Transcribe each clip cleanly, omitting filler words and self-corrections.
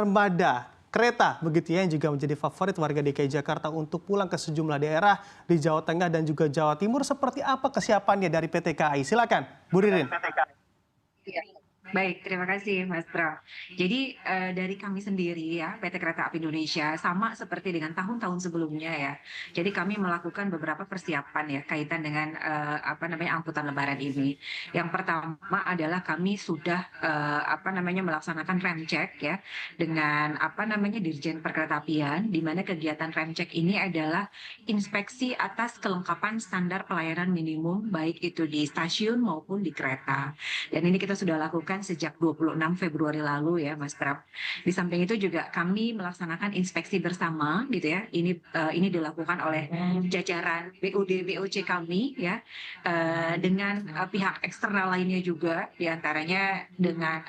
armada kereta begitu ya yang juga menjadi favorit warga DKI Jakarta untuk pulang ke sejumlah daerah di Jawa Tengah dan juga Jawa Timur. Seperti apa kesiapannya dari PT KAI? Silakan, Bu Ririn. Iya. Baik, terima kasih Mas Bram. Jadi dari kami sendiri ya, PT Kereta Api Indonesia sama seperti dengan tahun-tahun sebelumnya ya. Jadi kami melakukan beberapa persiapan ya kaitan dengan angkutan Lebaran ini. Yang pertama adalah kami sudah melaksanakan rem cek ya dengan Dirjen Perkeretaapian, di mana kegiatan rem cek ini adalah inspeksi atas kelengkapan standar pelayanan minimum baik itu di stasiun maupun di kereta. Dan ini kita sudah lakukan sejak 26 Februari lalu ya Mas Pram. Di samping itu juga kami melaksanakan inspeksi bersama gitu ya. Ini dilakukan oleh jajaran BUD BOC kami ya dengan pihak eksternal lainnya juga, diantaranya dengan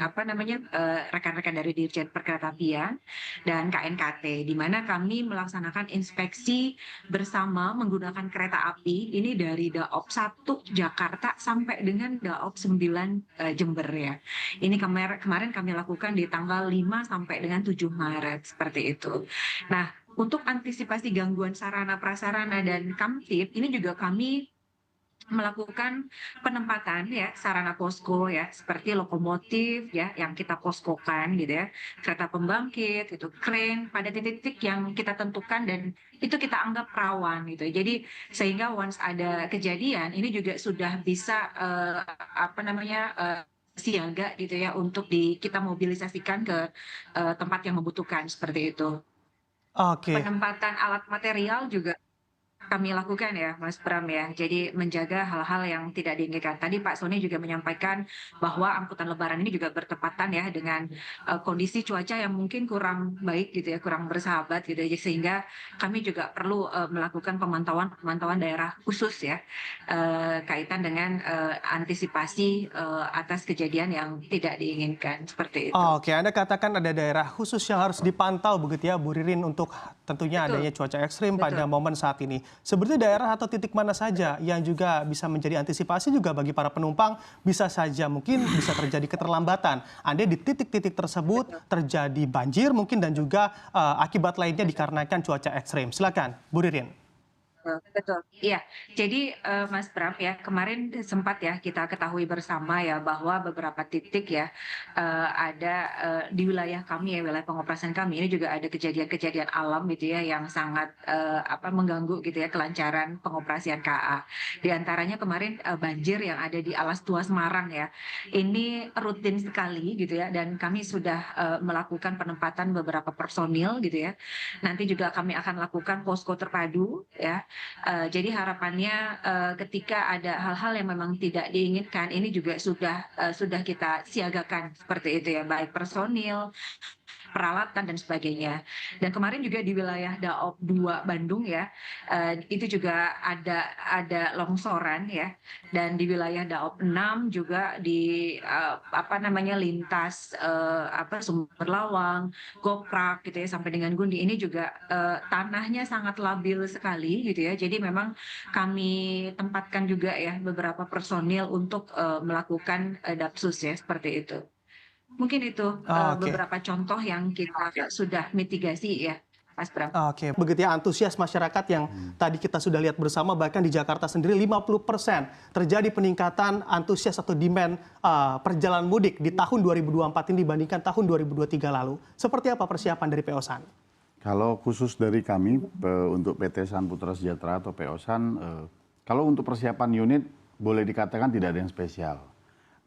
rekan-rekan dari Dirjen Perkeretaapian dan KNKT, di mana kami melaksanakan inspeksi bersama menggunakan kereta api ini dari Daop 1 Jakarta sampai dengan Daop 9 Jember ya. Ini kemarin kami lakukan di tanggal 5 sampai dengan 7 Maret seperti itu. Nah, untuk antisipasi gangguan sarana prasarana dan kamtip, ini juga kami melakukan penempatan ya sarana posko ya seperti lokomotif ya yang kita poskokan gitu ya, kereta pembangkit itu, kren pada titik-titik yang kita tentukan dan itu kita anggap rawan gitu. Jadi sehingga once ada kejadian ini juga sudah bisa siaga gitu ya untuk kita mobilisasikan ke tempat yang membutuhkan seperti itu. Oke. Penempatan alat material juga kami lakukan ya Mas Pram ya. Jadi menjaga hal-hal yang tidak diinginkan. Tadi Pak Sony juga menyampaikan bahwa angkutan Lebaran ini juga bertepatan ya dengan kondisi cuaca yang mungkin kurang baik gitu ya, kurang bersahabat gitu ya. Sehingga kami juga perlu melakukan pemantauan daerah khusus ya kaitan dengan antisipasi atas kejadian yang tidak diinginkan seperti itu. Oke, Anda katakan ada daerah khusus yang harus dipantau begitu ya, Bu Ririn, untuk tentunya Betul, adanya cuaca ekstrim pada betul. momen saat ini. Sebenarnya daerah atau titik mana saja yang juga bisa menjadi antisipasi juga bagi para penumpang, bisa saja mungkin bisa terjadi keterlambatan. Anda di titik-titik tersebut terjadi banjir mungkin dan juga akibat lainnya dikarenakan cuaca ekstrim. Silakan, Bu Ririn. Betul, iya. Jadi Mas Bram ya kemarin sempat ya kita ketahui bersama ya bahwa beberapa titik ya ada di wilayah kami ya, wilayah pengoperasian kami ini juga ada kejadian-kejadian alam gitu ya yang sangat mengganggu gitu ya kelancaran pengoperasian KA. Di antaranya kemarin banjir yang ada di Alas Tua Semarang ya. Ini rutin sekali gitu ya dan kami sudah melakukan penempatan beberapa personil gitu ya. Nanti juga kami akan lakukan posko terpadu ya. Jadi harapannya ketika ada hal-hal yang memang tidak diinginkan, ini juga sudah kita siagakan seperti itu ya, baik personil, peralatan dan sebagainya. Dan kemarin juga di wilayah Daop 2 Bandung ya, itu juga ada longsoran ya. Dan di wilayah Daop 6 juga di lintas Sumber Lawang, Goprak gitu ya sampai dengan Gundi ini juga tanahnya sangat labil sekali gitu ya. Jadi memang kami tempatkan juga ya beberapa personil untuk melakukan dapsus ya seperti itu. Mungkin itu Oke. beberapa contoh yang kita sudah mitigasi ya, Mas Bram. Oke, begitu ya antusias masyarakat yang tadi kita sudah lihat bersama, bahkan di Jakarta sendiri 50% terjadi peningkatan antusias atau demand perjalanan mudik di tahun 2024 ini dibandingkan tahun 2023 lalu. Seperti apa persiapan dari PO San? Kalau khusus dari kami untuk PT San Putra Sejahtera atau PO San, kalau untuk persiapan unit boleh dikatakan tidak ada yang spesial.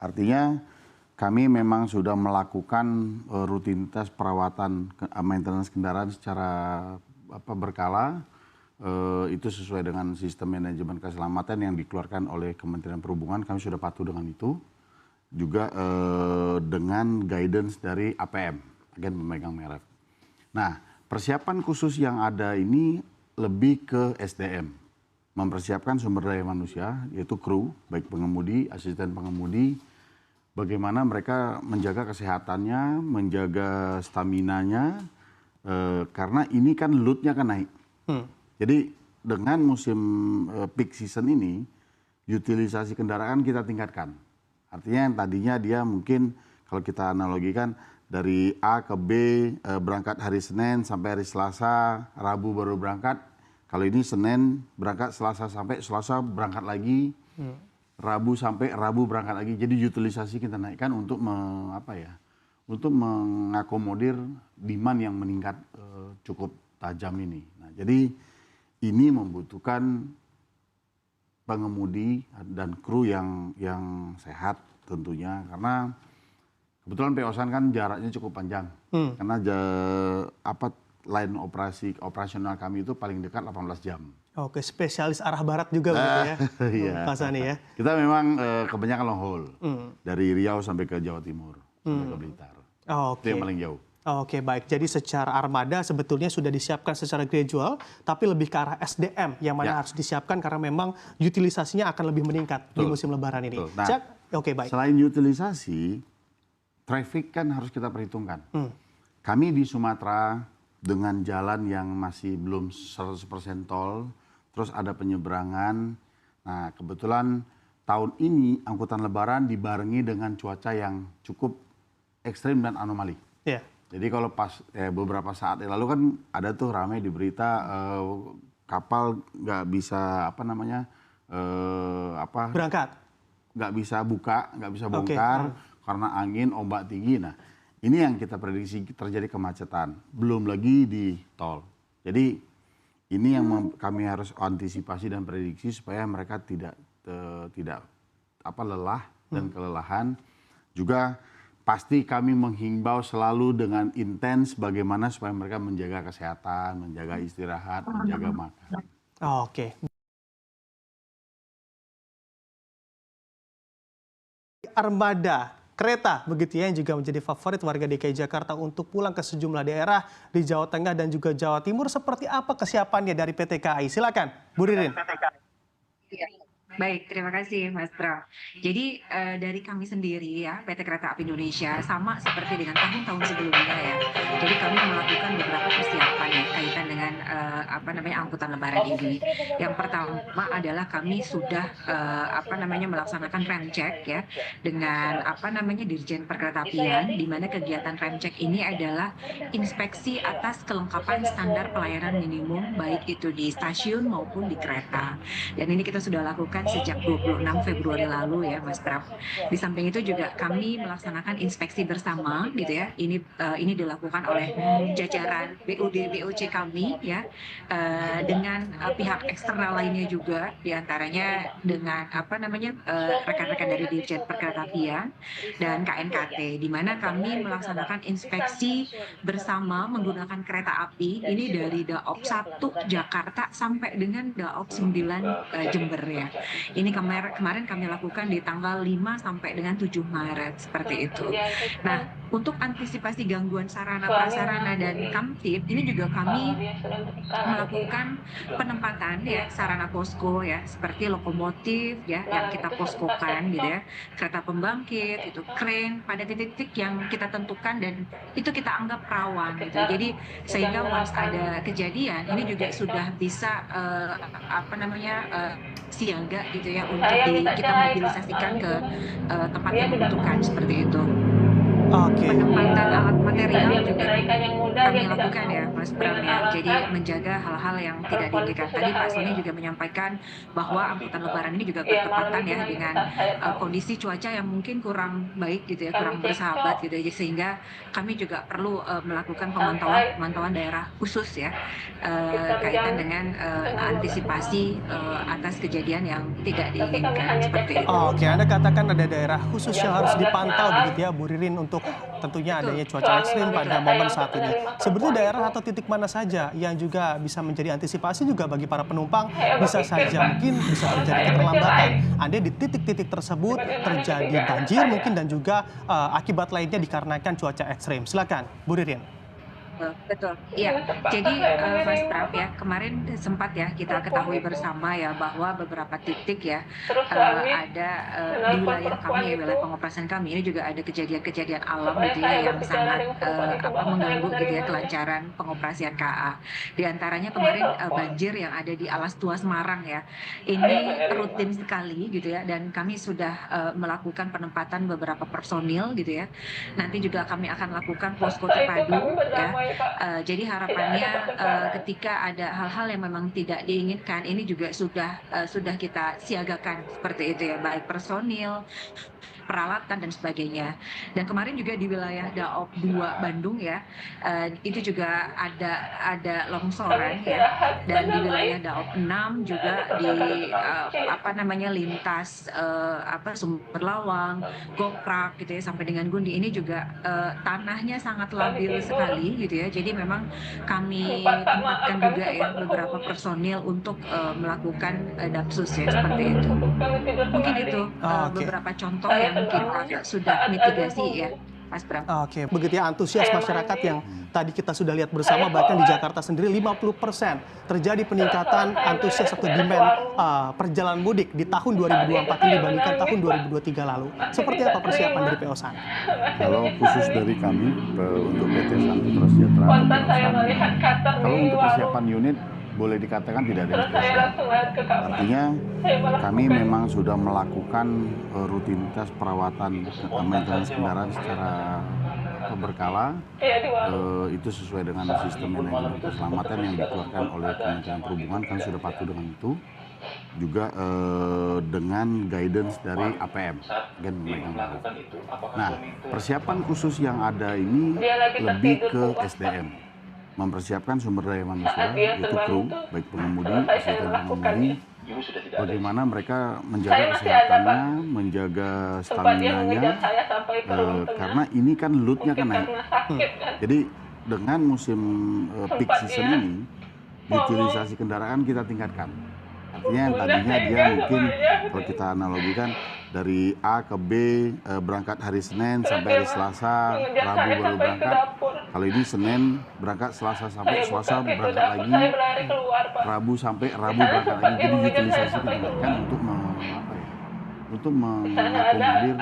Artinya kami memang sudah melakukan rutinitas perawatan maintenance kendaraan secara berkala. Itu sesuai dengan sistem manajemen keselamatan yang dikeluarkan oleh Kementerian Perhubungan. Kami sudah patuh dengan itu. Juga dengan guidance dari APM, agen pemegang merek. Nah, persiapan khusus yang ada ini lebih ke SDM. Mempersiapkan sumber daya manusia, yaitu kru, baik pengemudi, asisten pengemudi, bagaimana mereka menjaga kesehatannya, menjaga staminanya, karena ini kan load-nya kan naik. Jadi dengan musim peak season ini, utilisasi kendaraan kita tingkatkan. Artinya yang tadinya dia mungkin kalau kita analogikan dari A ke B, berangkat hari Senin sampai hari Selasa, Rabu baru berangkat. Kalau ini Senin berangkat, Selasa sampai Selasa berangkat lagi, Rabu sampai Rabu berangkat lagi. Jadi utilisasi kita naikkan untuk untuk mengakomodir demand yang meningkat cukup tajam ini. Nah, jadi ini membutuhkan pengemudi dan kru yang sehat tentunya, karena kebetulan PO-san kan jaraknya cukup panjang. Karena line operasional kami itu paling dekat 18 jam. Oke, spesialis arah barat juga begitu ya, Iya. Pak Sani ya. Kita memang kebanyakan long haul, dari Riau sampai ke Jawa Timur, sampai ke Blitar. Itu yang paling jauh. Oke, baik. Jadi secara armada sebetulnya sudah disiapkan secara gradual, tapi lebih ke arah SDM yang mana harus disiapkan karena memang utilisasinya akan lebih meningkat di musim Lebaran ini. Nah, oke, baik. Selain utilisasi, traffic kan harus kita perhitungkan. Kami di Sumatera dengan jalan yang masih belum 100% tol, terus ada penyeberangan. Nah, kebetulan tahun ini angkutan Lebaran dibarengi dengan cuaca yang cukup ekstrim dan anomali. Yeah. Jadi kalau pas beberapa saat yang lalu kan ada tuh ramai di berita kapal nggak bisa berangkat, nggak bisa buka, nggak bisa bongkar karena angin, ombak tinggi. Nah, ini yang kita prediksi terjadi kemacetan. Belum lagi di tol. Jadi ini yang kami harus antisipasi dan prediksi supaya mereka tidak lelah dan kelelahan. Juga pasti kami menghimbau selalu dengan intens bagaimana supaya mereka menjaga kesehatan, menjaga istirahat, menjaga makan. Oke. Armada kereta begitu ya yang juga menjadi favorit warga DKI Jakarta untuk pulang ke sejumlah daerah di Jawa Tengah dan juga Jawa Timur. Seperti apa kesiapannya dari PT KAI? Silakan, Bu Ririn. Baik, terima kasih Mas Bram. Jadi dari kami sendiri ya, PT Kereta Api Indonesia sama seperti dengan tahun-tahun sebelumnya ya. Jadi kami melakukan beberapa persiapan ya kaitan dengan angkutan Lebaran ini. Yang pertama adalah kami sudah melaksanakan rem check ya dengan Dirjen Perkeretaapian, di mana kegiatan rem check ini adalah inspeksi atas kelengkapan standar pelayanan minimum baik itu di stasiun maupun di kereta. Dan ini kita sudah lakukan sejak 26 Februari lalu ya Mas Bram. Di samping itu juga kami melaksanakan inspeksi bersama gitu ya. Ini dilakukan oleh jajaran BOC kami ya dengan pihak eksternal lainnya juga, diantaranya dengan rekan-rekan dari Dirjen Perkeretaapian dan KNKT, di mana kami melaksanakan inspeksi bersama menggunakan kereta api ini dari Daop 1 Jakarta sampai dengan Daop 9 Jember ya. Ini kemarin kami lakukan di tanggal 5 sampai dengan 7 Maret seperti itu. Nah, untuk antisipasi gangguan sarana prasarana dan kamtip, ini juga kami melakukan penempatan ya sarana posko ya, seperti lokomotif ya yang kita poskokan gitu ya, kereta pembangkit, itu crane pada titik-titik yang kita tentukan dan itu kita anggap rawan gitu. Jadi sehingga once ada kejadian ini juga sudah bisa siaga gitu ya untuk kita mobilisasikan ke tempat yang dibutuhkan seperti itu. Penempatan alat material juga kami lakukan ya Mas Bram ya. Jadi menjaga hal-hal yang tidak diinginkan. Tadi Pak Sony juga menyampaikan bahwa angkutan Lebaran ini juga bertepatan ya dengan kondisi cuaca yang mungkin kurang baik gitu ya, kurang bersahabat gitu ya, sehingga kami juga perlu melakukan pemantauan daerah khusus ya kaitan dengan antisipasi atas kejadian yang tidak diinginkan seperti itu. Oke, Anda katakan ada daerah khusus yang harus dipantau begitu ya Bu Ririn untuk tentunya adanya cuaca ekstrim pada momen saat ini. Sebetulnya daerah atau titik mana saja yang juga bisa menjadi antisipasi juga bagi para penumpang, bisa saja mungkin bisa terjadi keterlambatan. Anda di titik-titik tersebut terjadi banjir mungkin dan juga akibat lainnya dikarenakan cuaca ekstrim. Silakan, Bu Ririn. Betul. Iya. Jadi, Mas Pram ya, kemarin sempat ya kita ketahui bersama ya bahwa beberapa titik ya, ada, di wilayah kami ya, wilayah pengoperasian kami ini juga ada kejadian-kejadian alam gitu ya yang sangat, mengganggu gitu ya kelancaran pengoperasian KA. Di antaranya kemarin, banjir yang ada di Alas Tua Semarang ya. Ini rutin sekali gitu ya dan kami sudah, melakukan penempatan beberapa personil gitu ya. Nanti juga kami akan lakukan posko terpadu ya. Jadi harapannya, ketika ada hal-hal yang memang tidak diinginkan, ini juga sudah kita siagakan seperti itu ya, baik personil, peralatan dan sebagainya. Dan kemarin juga di wilayah Daop 2 Bandung ya, itu juga ada longsoran ya, dan di wilayah Daop 6 juga di, apa namanya, lintas, Sumber Lawang, Goprak gitu ya, sampai dengan Gundi ini juga, tanahnya sangat labil sekali gitu ya. Jadi memang kami tempatkan juga ya beberapa personil untuk, melakukan, dapsus ya, seperti itu. Mungkin itu, Oke. beberapa contoh yang kita sudah mitigasi ya, Mas Bram. Oke, begitu ya antusias masyarakat yang tadi kita sudah lihat bersama, bahkan di Jakarta sendiri 50% terjadi peningkatan antusias atau demand perjalanan mudik di tahun 2024 ini dibandingkan tahun 2023 lalu. Seperti apa persiapan dari PO San? Kalau khusus dari kami untuk PT Sanputra Sejahtera atau PO San, kalau untuk persiapan unit boleh dikatakan tidak ada yang spesial. Artinya kami memang sudah melakukan rutinitas perawatan maintenance kendaraan secara berkala. Itu sesuai dengan sistem manajemen keselamatan yang dikeluarkan oleh Kementerian Perhubungan, kan sudah patuh dengan itu. Juga dengan guidance dari APM, Agen Pemegang Laut. Nah, persiapan khusus yang ada ini lebih ke SDM. Mempersiapkan sumber daya manusia, yaitu kru, baik pengemudi, asisten pengemudi, bagaimana mereka menjaga kesehatannya, menjaga stamina-nya, karena ini kan load-nya kan naik. Jadi dengan musim peak season ini, utilisasi kendaraan kita tingkatkan. Artinya yang tadinya dia mungkin kalau kita analogikan dari A ke B berangkat hari Senin sampai hari Selasa, Rabu baru berangkat. Kalau ini Senin berangkat, Selasa sampai Selasa berangkat lagi, Rabu sampai Rabu berangkat lagi. Jadi utilisasi ditingkatkan untuk mengakomodir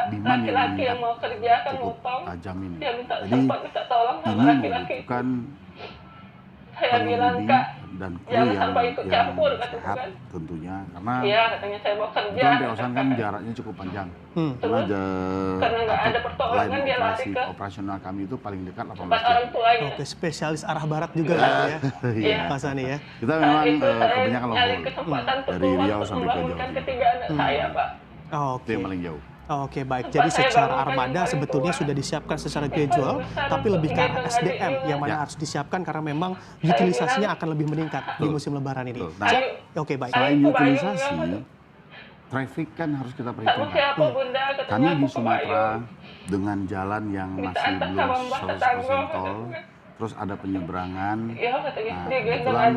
demand yang meningkat cukup tajam ini. Jadi ini membutuhkan pengemudi dan kru yang sehat tentunya, karena kebetulan PO San kan jaraknya cukup panjang. Karena line operasional kami itu paling dekat 18 jam. Oke, spesialis arah barat juga ya, Iya. Pak Sani ya. Kita memang kebanyakan long haul dari Riau sampai ke Jawa Timur. Itu yang paling jauh. Oke, baik. Jadi secara armada sebetulnya sudah disiapkan secara gradual, tapi lebih ke arah SDM yang mana harus disiapkan karena memang utilisasinya akan lebih meningkat di musim Lebaran ini. Nah, Oke, baik. selain utilisasi, traffic kan harus kita perhitungkan. Kami di Sumatera dengan jalan yang masih belum 100% tol, terus ada penyeberangan. Nah, kebetulan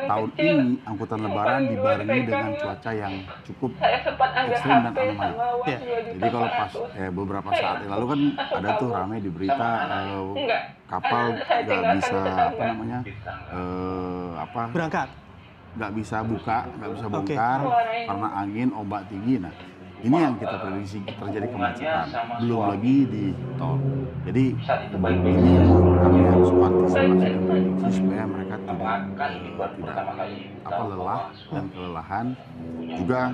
tahun ini angkutan Lebaran dibarengi dengan cuaca yang cukup ekstrim dan anomali. Ya. Jadi kalau pas beberapa saat yang lalu kan ada tuh ramai di berita kapal nggak bisa Berangkat. nggak bisa bongkar karena angin, ombak tinggi. Nah, ini yang kita prediksi terjadi kemacetan, belum lagi di tol. Jadi ini yang kami harus antisipasi dan prediksi supaya mereka tidak lelah dan kelelahan. Juga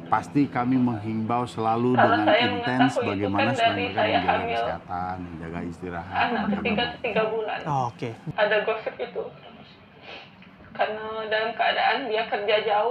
pasti kami menghimbau selalu dengan intens bagaimana supaya mereka menjaga kesehatan, menjaga istirahat, menjaga 3 bulan. Oke. Ada gosip itu. Karena dalam keadaan dia kerja jauh.